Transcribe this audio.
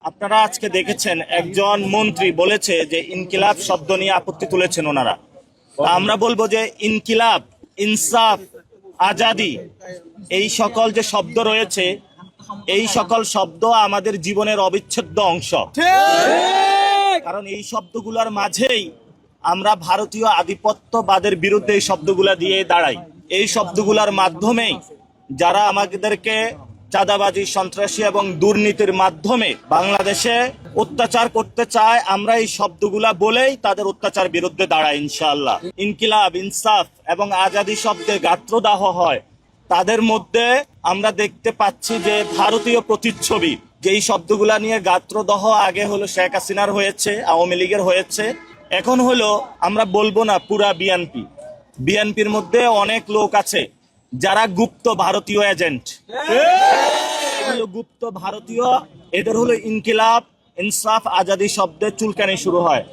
আপনারা আজকে দেখেছেন একজন মন্ত্রী বলেছে যে ইনকিলাব শব্দ নিয়ে আপত্তি তুলেছেন ওনারা। আমরা বলবো যে ইনকিলাব, ইনসাফ, আজাদি এই সকল যে শব্দ রয়েছে, এই সকল শব্দ আমাদের জীবনের অবিচ্ছেদ্য অংশ। কারণ এই শব্দগুলোর মাঝেই আমরা ভারতীয় আধিপত্যবাদের বিরুদ্ধে এই শব্দগুলা দিয়ে দাঁড়াই। এই শব্দগুলোর মাধ্যমেই যারা আমাদেরকে চাঁদাবাজি, সন্ত্রাসী এবং দুর্নীতির মাধ্যমে বাংলাদেশে অত্যাচার করতে চায়, আমরা এই শব্দগুলা বলেই তাদের অত্যাচার বিরুদ্ধে দাঁড়াই ইনশাআল্লাহ। ইনকিলাব, ইনসাফ এবং আজাদি শব্দে গাত্রদাহ হয়, তাদের মধ্যে আমরা দেখতে পাচ্ছি যে ভারতীয় প্রতিচ্ছবি। যেই শব্দগুলা নিয়ে গাত্রদাহ আগে হলো শেখ হাসিনার হয়েছে, আওয়ামী লীগের হয়েছে, এখন হলো আমরা বলবো না পুরা বিএনপির মধ্যে অনেক লোক আছে যারা গুপ্ত ভারতীয় এজেন্ট, গুপ্ত ভারতীয়। এদের হলো ইনকিলাব, ইনসাফ, আজাদি শব্দে চুলকানি শুরু হয়।